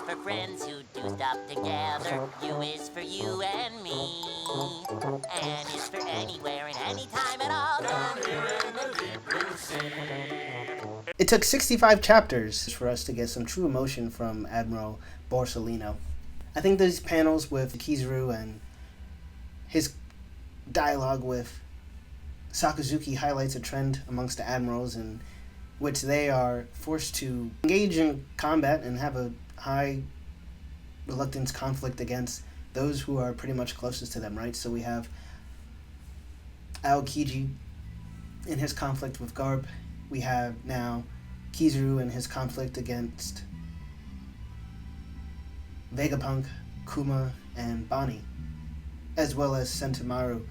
for friends who do stuff together. U is for you and me. N is for anywhere and anytime at all. Down here in the deep blue sea. It took 65 chapters for us to get some true emotion from Admiral Borsellino. I think these panels with Kizaru and his dialogue with Sakazuki highlights a trend amongst the admirals in which they are forced to engage in combat and have a high reluctance conflict against those who are pretty much closest to them, right? So we have Aokiji in his conflict with Garb. We have now Kizaru in his conflict against Vegapunk, Kuma, and Bonnie, as well as Sentomaru.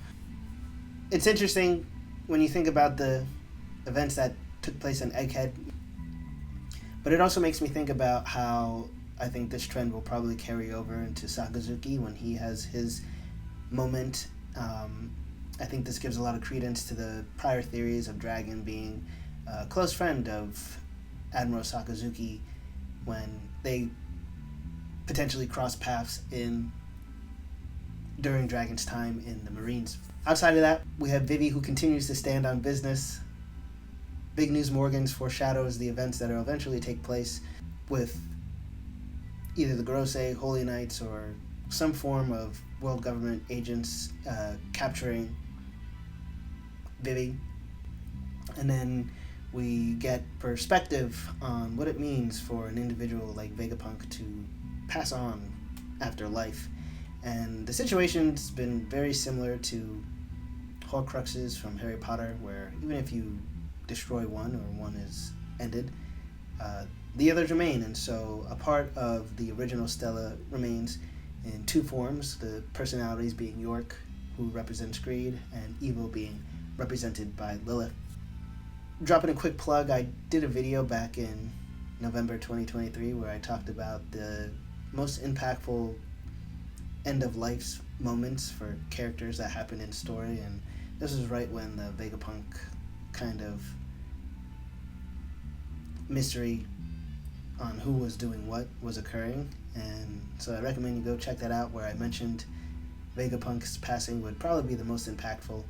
It's interesting when you think about the events that took place in Egghead, but it also makes me think about how I think this trend will probably carry over into Sakazuki when he has his moment. I think this gives a lot of credence to the prior theories of Dragon being a close friend of Admiral Sakazuki when they potentially cross paths during Dragon's time in the Marines. Outside of that, we have Vivi, who continues to stand on business. Big News Morgans foreshadows the events that will eventually take place with either the Gorosei, Holy Knights, or some form of world government agents capturing Vivi. And then we get perspective on what it means for an individual like Vegapunk to pass on after life. And the situation's been very similar to Horcruxes from Harry Potter, where even if you destroy one or one is ended, the others remain. And so a part of the original Stella remains in two forms, the personalities being York, who represents greed, and evil being represented by Lilith. Dropping a quick plug, I did a video back in November 2023 where I talked about the most impactful end-of-life moments for characters that happen in story, and this was right when the Vegapunk kind of mystery on who was doing what was occurring, and so I recommend you go check that out, where I mentioned Vegapunk's passing would probably be the most impactful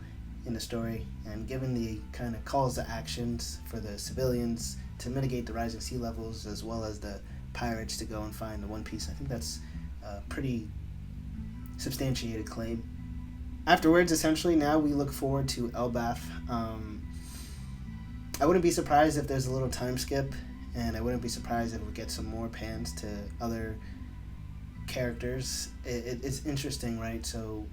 in the story, and given the kind of calls to actions for the civilians to mitigate the rising sea levels as well as the pirates to go and find the One Piece, I think that's a pretty substantiated claim. Afterwards, essentially, now we look forward to Elbaf. I wouldn't be surprised if there's a little time skip, and I wouldn't be surprised if we get some more pans to other characters. It's interesting, right? So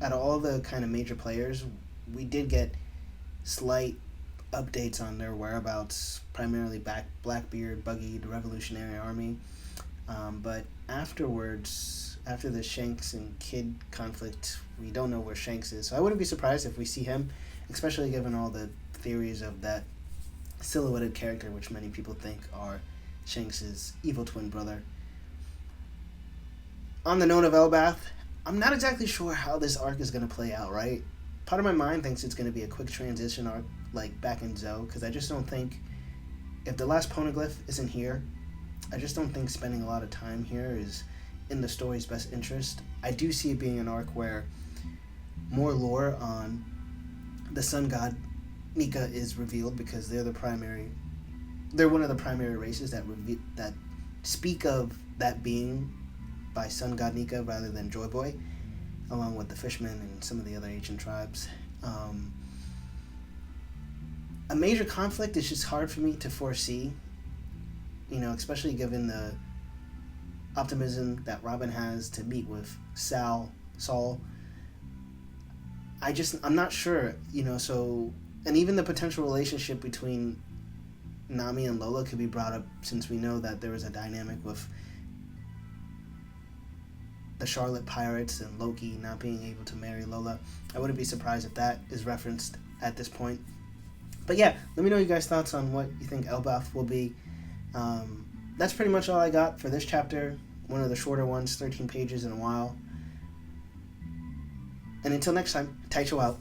out of all the kind of major players, we did get slight updates on their whereabouts, primarily Blackbeard, Buggy, the Revolutionary Army. But afterwards, after the Shanks and Kid conflict, we don't know where Shanks is. So I wouldn't be surprised if we see him, especially given all the theories of that silhouetted character, which many people think are Shanks' evil twin brother. On the note of Elbaf, I'm not exactly sure how this arc is going to play out, right? Part of my mind thinks it's going to be a quick transition arc, like back in Zoe, because I just don't think, if the last poneglyph isn't here, I just don't think spending a lot of time here is in the story's best interest. I do see it being an arc where more lore on the sun god Nika is revealed, because they're one of the primary races that speak of that being by sun god Nika rather than Joy Boy, along with the fishmen and some of the other ancient tribes. A major conflict is just hard for me to foresee, especially given the optimism that Robin has to meet with Saul. I'm not sure, and even the potential relationship between Nami and Lola could be brought up, since we know that there was a dynamic with the Charlotte Pirates and Loki not being able to marry Lola. I wouldn't be surprised if that is referenced at this point. But yeah, let me know your guys' thoughts on what you think Elbaf will be. That's pretty much all I got for this chapter. One of the shorter ones, 13 pages in a while. And until next time, Taicho out.